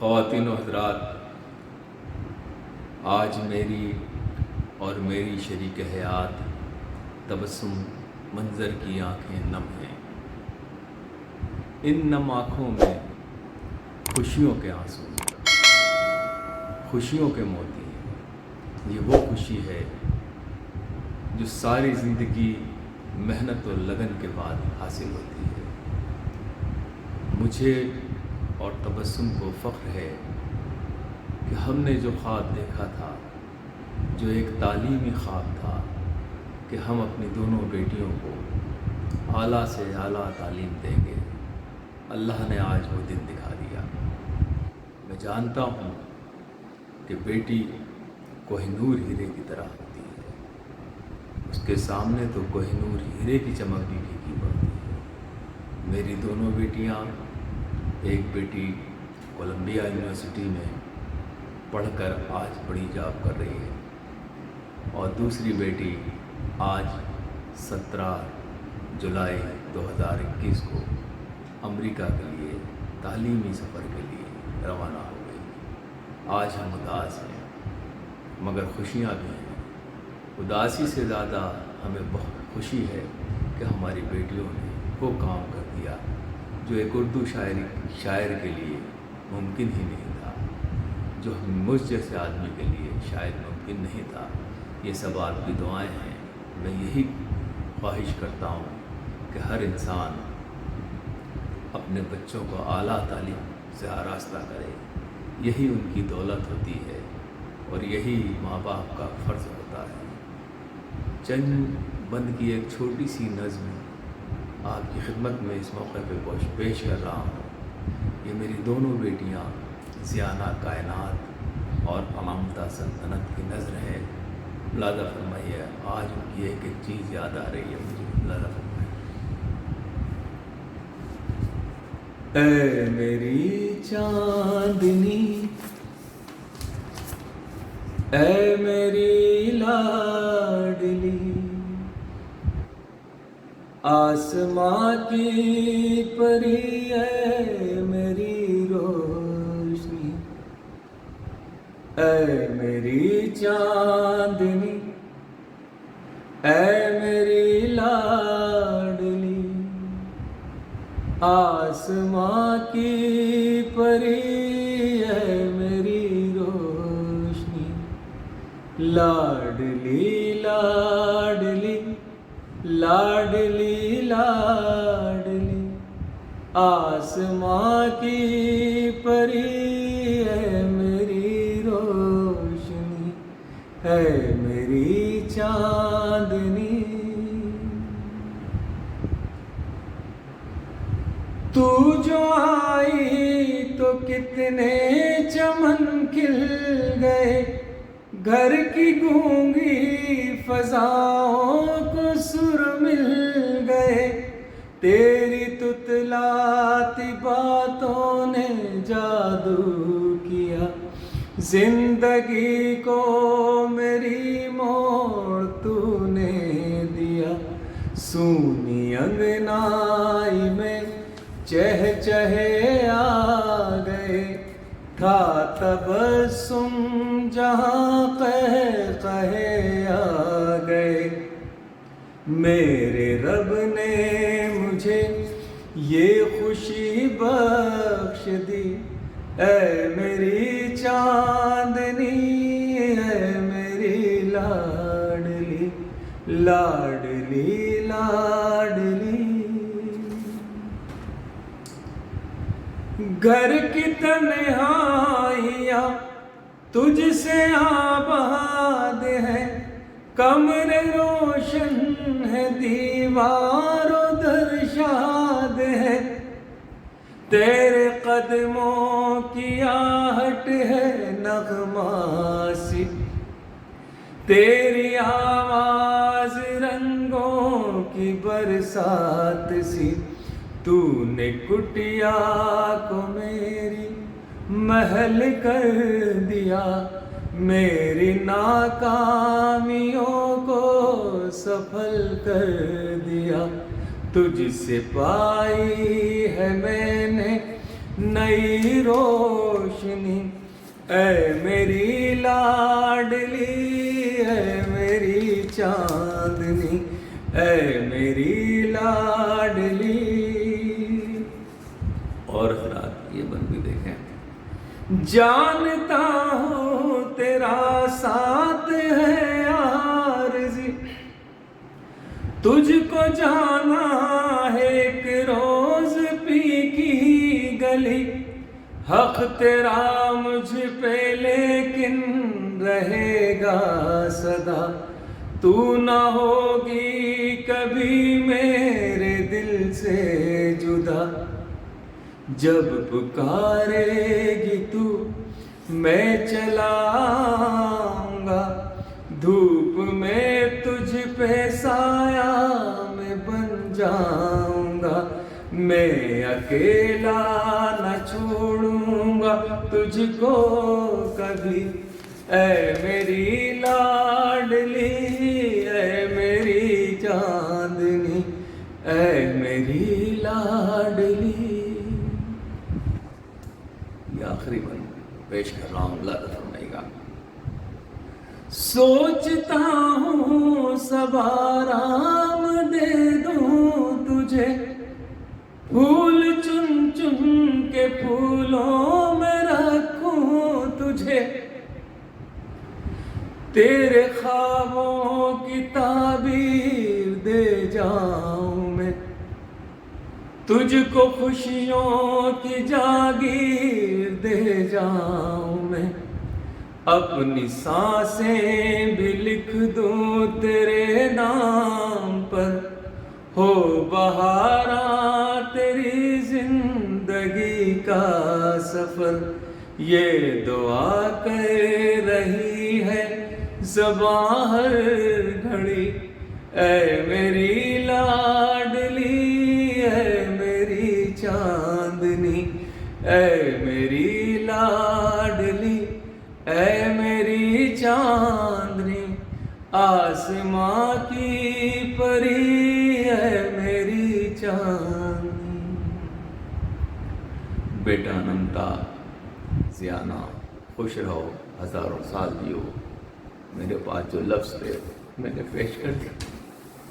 خواتین و حضرات، آج میری اور میری شریک حیات تبسم منظر کی آنکھیں نم ہیں۔ ان نم آنکھوں میں خوشیوں کے آنسو ہیں، خوشیوں کے موتی ہیں۔ یہ وہ خوشی ہے جو ساری زندگی محنت و لگن کے بعد حاصل ہوتی ہے۔ مجھے اور تبسم کو فخر ہے کہ ہم نے جو خواب دیکھا تھا، جو ایک تعلیمی خواب تھا کہ ہم اپنی دونوں بیٹیوں کو اعلیٰ سے اعلیٰ تعلیم دیں گے، اللہ نے آج وہ دن دکھا دیا۔ میں جانتا ہوں کہ بیٹی کوہ نور ہیرے کی طرح ہوتی ہے، اس کے سامنے تو کوہ نور ہیرے کی چمک بھی پھیکی پڑتی ہے۔ میری دونوں بیٹیاں، ایک بیٹی کولمبیا یونیورسٹی میں پڑھ کر آج بڑی جاب کر رہی ہے، اور دوسری بیٹی آج 17 جولائی 2021 کو امریکہ کے لیے تعلیمی سفر کے لیے روانہ ہو گئی۔ آج ہم اداس ہیں مگر خوشیاں بھی ہیں۔ اداسی سے زیادہ ہمیں بہت خوشی ہے کہ ہماری بیٹیوں نے وہ کام کر دیا جو ایک اردو شاعر کے لیے ممکن ہی نہیں تھا، جو مجھ جیسے آدمی کے لیے شاید ممکن نہیں تھا۔ یہ سب آپ کی دعائیں ہیں۔ میں یہی خواہش کرتا ہوں کہ ہر انسان اپنے بچوں کو اعلیٰ تعلیم سے آراستہ کرے، یہی ان کی دولت ہوتی ہے اور یہی ماں باپ کا فرض ہوتا ہے۔ چند بند کی ایک چھوٹی سی نظم آپ کی خدمت میں اس موقع پہ پیش کر رہا ہوں۔ یہ میری دونوں بیٹیاں زیانہ کائنات اور علامتہ سلطنت کی نظر ہے۔ ملاحظہ فرمائیے، آج ان کی ایک ایک چیز یاد آ رہی ہے مجھے۔ ملاحظہ فرمائیے۔ اے میری چاندنی، اے میری لاڈلی، آسماں کی پری اے میری روشنی، اے میری چاندنی، اے میری لاڈلی، آسماں کی پری اے میری روشنی، لاڈلی لاڈلی لاڈلی لاڈلی، آسماں کی پری ہے میری روشنی، ہے میری چاندنی۔ تو جو آئی تو کتنے چمن کھل گئے، گھر کی گونگی فضاؤں کو سر مل گئے، تیری تتلاتی باتوں نے جادو کیا، زندگی کو میری موڑ تو نے دیا، سونی انگنائی میں چہ چہے آ گئے، تھا تبسم جہاں قہقہے آ گئے، میرے رب نے مجھے یہ خوشی بخش دی، اے میری چاندنی، اے میری لاڈلی لاڈلی لاڈلی۔ گھر کی تنہائیاں تجھ سے آباد ہے، کمرے روشن ہے، دیوار و در شاد ہے، تیرے قدموں کی آہٹ ہے نغمہ سی، تیری آواز رنگوں کی برسات سی، تو نے کٹیا کو میری محل کر دیا، میری ناکامیوں کو سفل کر دیا، تجھ سے پائی ہے میں نے نئی روشنی، اے میری لاڈلی، اے میری چاندنی، اے میری لاڈلی۔ اور حضرات یہ بند بھی دیکھیں، جانتا ہوں تیرا ساتھ ہے عارضی، تجھ کو جانا ہے ایک روز پی کی گلی، حق تیرا مجھ پہ لیکن رہے گا سدا، تو نہ ہوگی کبھی میرے دل سے جدا، جب پکارے گی تو میں چلا آؤں گا، دھوپ میں تجھ پہ سایہ میں بن جاؤں گا، میں اکیلا نہ چھوڑوں گا تجھ کو کبھی، اے میری لاڈلی، اے میری چاندنی، اے میری لاڈلی۔ یہ آخری بند پیش کر رہا ہوں، اللہ فرمائے گا۔ سوچتا ہوں سب آرام دے دوں تجھے، پھول چن چن کے پھولوں میں رکھوں تجھے، تیرے خوابوں کی تعبیر دے جاؤں میں، تجھ کو خوشیوں کی جاگیر دے جاؤں میں، اپنی سانسیں بھی لکھ دوں تیرے نام پر، ہو بہاراں تیری زندگی کا سفر، یہ دعا کر رہی ہے زباں ہر گھڑی، اے میری لاڈلی، اے میری چاندنی، اے میری لاڈلی، اے میری چاندنی، آسماں کی پری، اے میری چاندنی۔ بیٹا نمتا زیانہ، خوش رہو، ہزاروں سال جیو۔ میرے پاس جو لفظ تھے میں نے پیش کر دیا۔